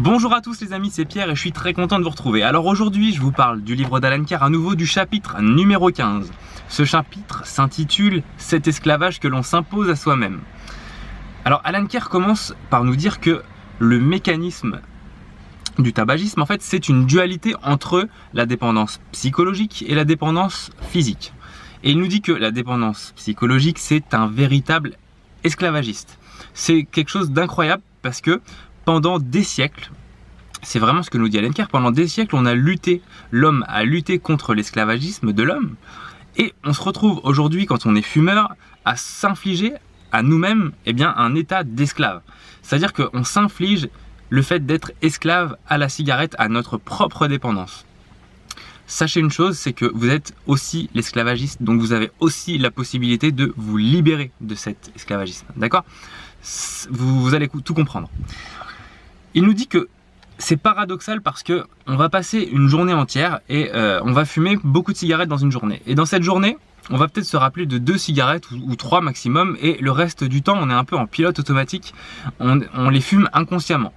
Bonjour à tous les amis, c'est Pierre et je suis très content de vous retrouver. Alors aujourd'hui, je vous parle du livre d'Alan Carr, à nouveau du chapitre numéro 15. Ce chapitre s'intitule « Cet esclavage que l'on s'impose à soi-même ». Alors Alan Carr commence par nous dire que le mécanisme du tabagisme, en fait, c'est une dualité entre la dépendance psychologique et la dépendance physique. Et il nous dit que la dépendance psychologique, c'est un véritable esclavagiste. C'est quelque chose d'incroyable parce que pendant des siècles, c'est vraiment ce que nous dit Alan Carr, pendant des siècles, l'homme a lutté contre l'esclavagisme de l'homme, et on se retrouve aujourd'hui, quand on est fumeur, à s'infliger à nous-mêmes un état d'esclave. C'est-à-dire qu'on s'inflige le fait d'être esclave à la cigarette, à notre propre dépendance. Sachez une chose, c'est que vous êtes aussi l'esclavagiste, donc vous avez aussi la possibilité de vous libérer de cet esclavagisme, d'accord ? Vous allez tout comprendre. Il nous dit que c'est paradoxal parce que on va passer une journée entière et on va fumer beaucoup de cigarettes dans une journée. Et dans cette journée, on va peut-être se rappeler de 2 cigarettes ou 3 maximum, et le reste du temps, on est un peu en pilote automatique, on les fume inconsciemment.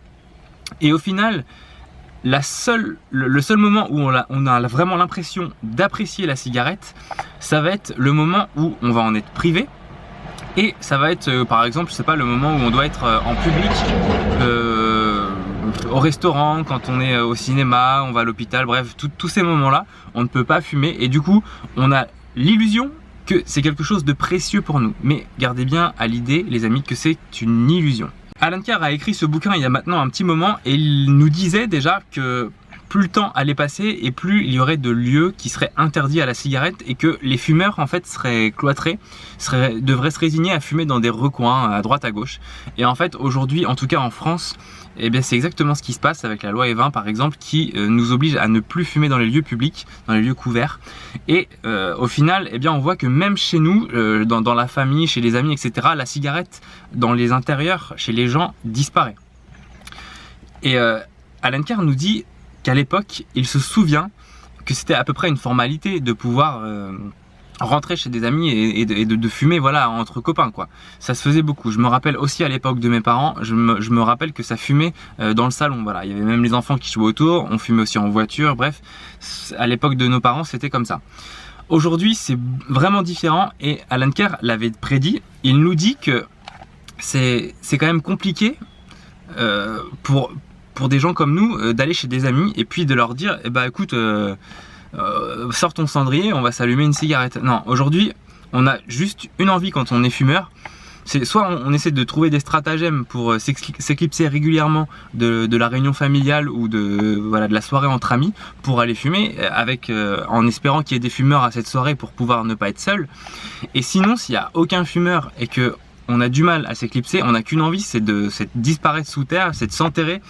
Et au final, le seul moment où on a vraiment l'impression d'apprécier la cigarette, ça va être le moment où on va en être privé. Et ça va être par exemple, je sais pas, le moment où on doit être en public, au restaurant, quand on est au cinéma, on va à l'hôpital, bref, tous ces moments-là, on ne peut pas fumer et du coup, on a l'illusion que c'est quelque chose de précieux pour nous. Mais gardez bien à l'idée, les amis, que c'est une illusion. Alan Carr a écrit ce bouquin il y a maintenant un petit moment et il nous disait déjà que plus le temps allait passer et plus il y aurait de lieux qui seraient interdits à la cigarette et que les fumeurs en fait seraient cloîtrés, devraient se résigner à fumer dans des recoins à droite à gauche. Et en fait aujourd'hui, en tout cas en France, c'est exactement ce qui se passe avec la loi E20 par exemple, qui nous oblige à ne plus fumer dans les lieux publics, dans les lieux couverts. Et au final, on voit que même chez nous, dans la famille, chez les amis, etc., la cigarette dans les intérieurs, chez les gens, disparaît. Et Alan Carr nous dit qu'à l'époque, il se souvient que c'était à peu près une formalité de pouvoir rentrer chez des amis et de fumer, voilà, entre copains, quoi. Ça se faisait beaucoup. Je me rappelle aussi à l'époque de mes parents, je me rappelle que ça fumait dans le salon, voilà. Il y avait même les enfants qui jouaient autour, on fumait aussi en voiture, bref. À l'époque de nos parents, c'était comme ça. Aujourd'hui, c'est vraiment différent et Alan Carr l'avait prédit. Il nous dit que c'est quand même compliqué pour des gens comme nous d'aller chez des amis et puis de leur dire écoute, sors ton cendrier, on va s'allumer une cigarette. Non, aujourd'hui on a juste une envie quand on est fumeur, c'est soit on essaie de trouver des stratagèmes pour s'éclipser régulièrement de la réunion familiale ou de la soirée entre amis pour aller fumer en espérant qu'il y ait des fumeurs à cette soirée pour pouvoir ne pas être seul. Et sinon, s'il n'y a aucun fumeur et que on a du mal à s'éclipser, on n'a qu'une envie, c'est de disparaître sous terre, c'est de s'enterrer.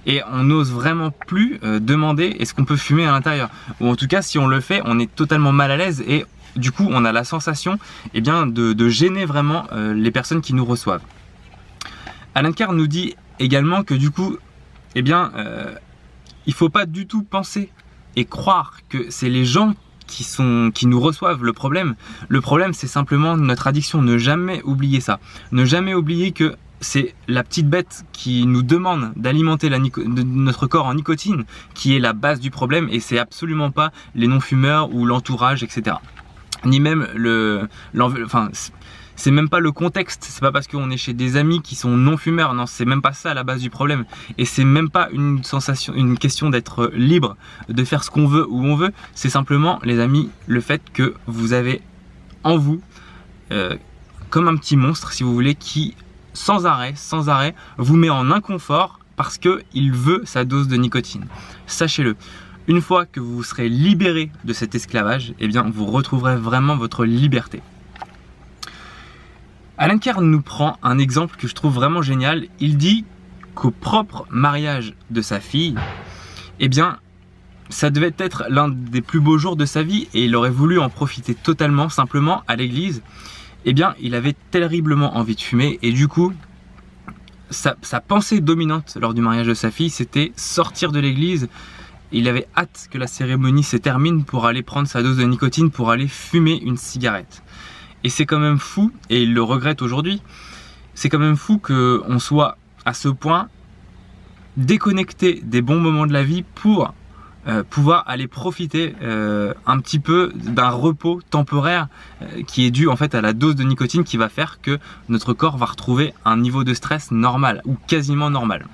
Et on n'ose vraiment plus demander est-ce qu'on peut fumer à l'intérieur. Ou en tout cas, si on le fait, on est totalement mal à l'aise et du coup, on a la sensation de gêner vraiment les personnes qui nous reçoivent. Alan Carr nous dit également que du coup, il faut pas du tout penser et croire que c'est les gens qui nous reçoivent le problème. Le problème, c'est simplement notre addiction. Ne jamais oublier ça. Ne jamais oublier que c'est la petite bête qui nous demande d'alimenter notre corps en nicotine qui est la base du problème et c'est absolument pas les non-fumeurs ou l'entourage, etc. Ni même c'est même pas le contexte, c'est pas parce qu'on est chez des amis qui sont non-fumeurs, non, c'est même pas ça la base du problème. Et c'est même pas une question d'être libre, de faire ce qu'on veut où on veut, c'est simplement, les amis, le fait que vous avez en vous, comme un petit monstre, si vous voulez, qui sans arrêt, vous met en inconfort parce qu'il veut sa dose de nicotine. Sachez-le, une fois que vous serez libéré de cet esclavage, vous retrouverez vraiment votre liberté. Alan Carr nous prend un exemple que je trouve vraiment génial. Il dit qu'au propre mariage de sa fille, ça devait être l'un des plus beaux jours de sa vie et il aurait voulu en profiter totalement, simplement à l'église. Il avait terriblement envie de fumer et du coup, sa pensée dominante lors du mariage de sa fille, c'était sortir de l'église. Il avait hâte que la cérémonie se termine pour aller prendre sa dose de nicotine, pour aller fumer une cigarette. Et c'est quand même fou, et il le regrette aujourd'hui, c'est quand même fou qu'on soit à ce point déconnecter des bons moments de la vie pour pouvoir aller profiter un petit peu d'un repos temporaire qui est dû en fait à la dose de nicotine qui va faire que notre corps va retrouver un niveau de stress normal ou quasiment normal.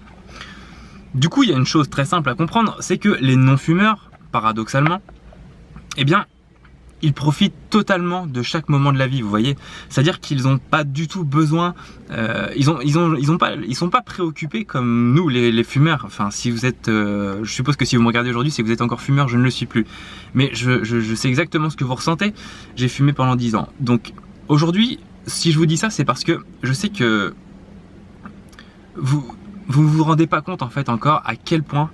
Du coup, il y a une chose très simple à comprendre, c'est que les non-fumeurs, paradoxalement, eh bien, ils profitent totalement de chaque moment de la vie, vous voyez. C'est-à-dire qu'ils n'ont pas du tout besoin, ils sont pas préoccupés comme nous, les fumeurs. Enfin, si vous êtes, je suppose que si vous me regardez aujourd'hui, c'est que vous êtes encore fumeur, je ne le suis plus. Mais je sais exactement ce que vous ressentez. J'ai fumé pendant 10 ans. Donc aujourd'hui, si je vous dis ça, c'est parce que je sais que vous vous rendez pas compte en fait encore à quel point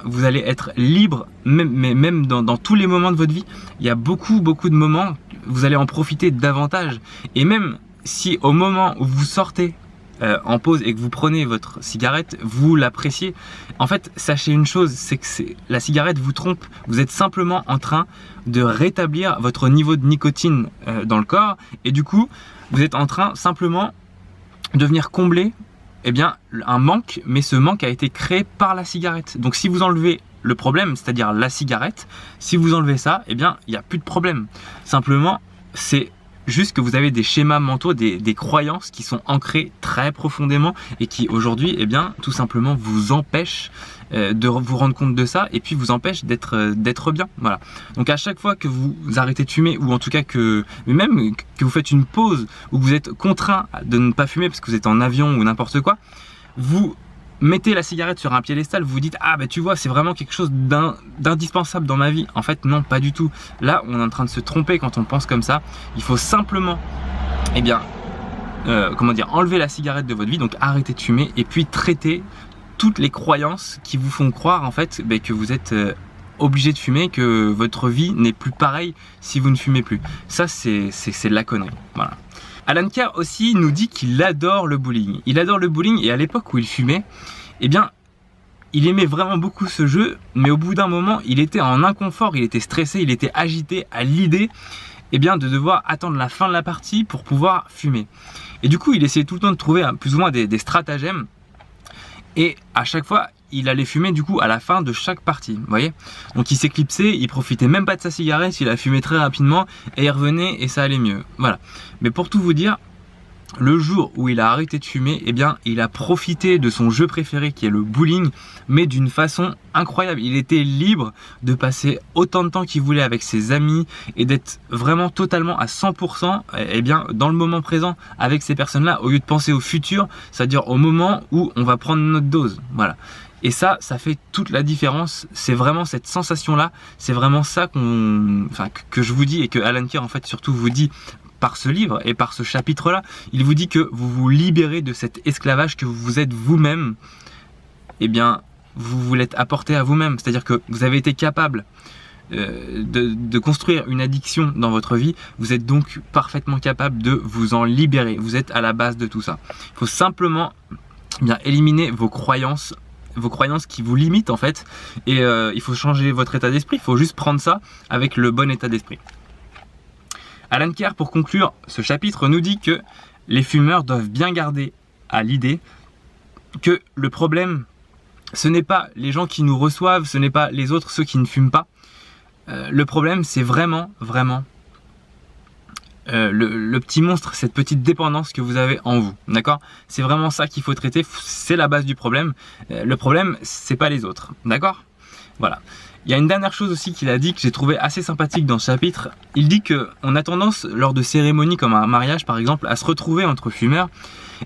vous allez être libre, même dans tous les moments de votre vie. Il y a beaucoup de moments, vous allez en profiter davantage. Et même si au moment où vous sortez en pause et que vous prenez votre cigarette, vous l'appréciez, en fait sachez une chose, c'est que la cigarette vous trompe. Vous êtes simplement en train de rétablir votre niveau de nicotine dans le corps, et du coup vous êtes en train simplement de venir combler un manque, mais ce manque a été créé par la cigarette. Donc si vous enlevez le problème, c'est-à-dire la cigarette, si vous enlevez ça, il n'y a plus de problème. Simplement, c'est juste que vous avez des schémas mentaux, des croyances qui sont ancrées très profondément et qui aujourd'hui, tout simplement vous empêchent de vous rendre compte de ça, et puis vous empêchent d'être bien. Voilà. Donc à chaque fois que vous arrêtez de fumer, ou en tout cas même que vous faites une pause, ou que vous êtes contraint de ne pas fumer parce que vous êtes en avion ou n'importe quoi, vous mettez la cigarette sur un piédestal, vous vous dites ah tu vois, c'est vraiment quelque chose d'indispensable dans ma vie. En fait non, pas du tout. Là on est en train de se tromper quand on pense comme ça. Il faut simplement enlever la cigarette de votre vie, donc arrêter de fumer, et puis traiter toutes les croyances qui vous font croire en fait que vous êtes obligé de fumer, que votre vie n'est plus pareille si vous ne fumez plus. Ça c'est de la connerie. Voilà. Alan Carr aussi nous dit qu'il adore le bowling. Il adore le bowling, et à l'époque où il fumait, il aimait vraiment beaucoup ce jeu, mais au bout d'un moment, il était en inconfort, il était stressé, il était agité à l'idée de devoir attendre la fin de la partie pour pouvoir fumer. Et du coup, il essayait tout le temps de trouver plus ou moins des stratagèmes, et à chaque fois, il allait fumer du coup à la fin de chaque partie, vous voyez. Donc il s'éclipsait, il profitait même pas de sa cigarette, il a fumé très rapidement et il revenait et ça allait mieux. Voilà. Mais pour tout vous dire, le jour où il a arrêté de fumer, il a profité de son jeu préféré qui est le bowling, mais d'une façon incroyable. Il était libre de passer autant de temps qu'il voulait avec ses amis et d'être vraiment totalement à 100% dans le moment présent avec ces personnes-là, au lieu de penser au futur, c'est-à-dire au moment où on va prendre notre dose. Voilà. Et ça fait toute la différence. C'est vraiment cette sensation-là, c'est vraiment ça que je vous dis, et que Alan Carr en fait surtout vous dit par ce livre et par ce chapitre-là. Il vous dit que vous vous libérez de cet esclavage que vous êtes vous-même. Vous vous l'êtes apporté à vous-même. C'est-à-dire que vous avez été capable de construire une addiction dans votre vie. Vous êtes donc parfaitement capable de vous en libérer. Vous êtes à la base de tout ça. Il faut simplement éliminer vos croyances qui vous limitent en fait, et il faut changer votre état d'esprit. Il faut juste prendre ça avec le bon état d'esprit. Alan Carr, pour conclure ce chapitre, nous dit que les fumeurs doivent bien garder à l'idée que le problème, ce n'est pas les gens qui nous reçoivent, ce n'est pas les autres, ceux qui ne fument pas. Le problème, c'est vraiment le petit monstre, cette petite dépendance que vous avez en vous, d'accord? C'est vraiment ça qu'il faut traiter, c'est la base du problème. Le problème, c'est pas les autres, d'accord? Voilà. Il y a une dernière chose aussi qu'il a dit que j'ai trouvé assez sympathique dans ce chapitre. Il dit qu'on a tendance, lors de cérémonies comme un mariage par exemple, à se retrouver entre fumeurs,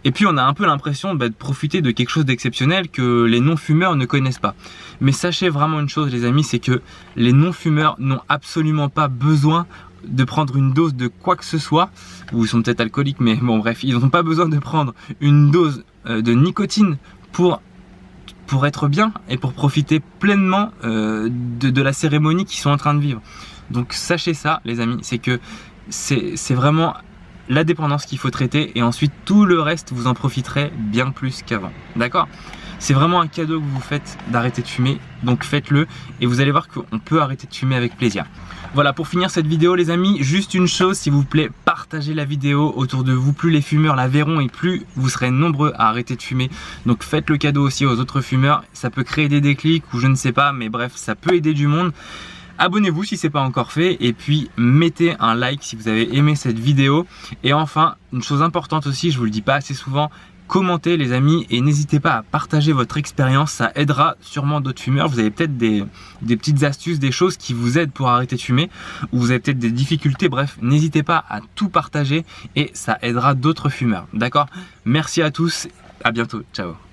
et puis on a un peu l'impression de profiter de quelque chose d'exceptionnel que les non-fumeurs ne connaissent pas. Mais sachez vraiment une chose les amis, c'est que les non-fumeurs n'ont absolument pas besoin de prendre une dose de quoi que ce soit, ou ils sont peut-être alcooliques, mais bon bref, ils n'ont pas besoin de prendre une dose de nicotine pour être bien et pour profiter pleinement de la cérémonie qu'ils sont en train de vivre. Donc sachez ça les amis, c'est que c'est vraiment la dépendance qu'il faut traiter, et ensuite tout le reste vous en profiterez bien plus qu'avant, d'accord? C'est vraiment un cadeau que vous vous faites d'arrêter de fumer, donc faites-le et vous allez voir qu'on peut arrêter de fumer avec plaisir. Voilà, pour finir cette vidéo les amis, juste une chose, s'il vous plaît, partagez la vidéo autour de vous. Plus les fumeurs la verront et plus vous serez nombreux à arrêter de fumer. Donc faites le cadeau aussi aux autres fumeurs, ça peut créer des déclics ou je ne sais pas, mais bref, ça peut aider du monde. Abonnez-vous si ce n'est pas encore fait et puis mettez un like si vous avez aimé cette vidéo. Et enfin, une chose importante aussi, je vous le dis pas assez souvent, commentez les amis et n'hésitez pas à partager votre expérience, ça aidera sûrement d'autres fumeurs. Vous avez peut-être des petites astuces, des choses qui vous aident pour arrêter de fumer ou vous avez peut-être des difficultés, bref, n'hésitez pas à tout partager et ça aidera d'autres fumeurs, d'accord? Merci à tous, à bientôt, ciao.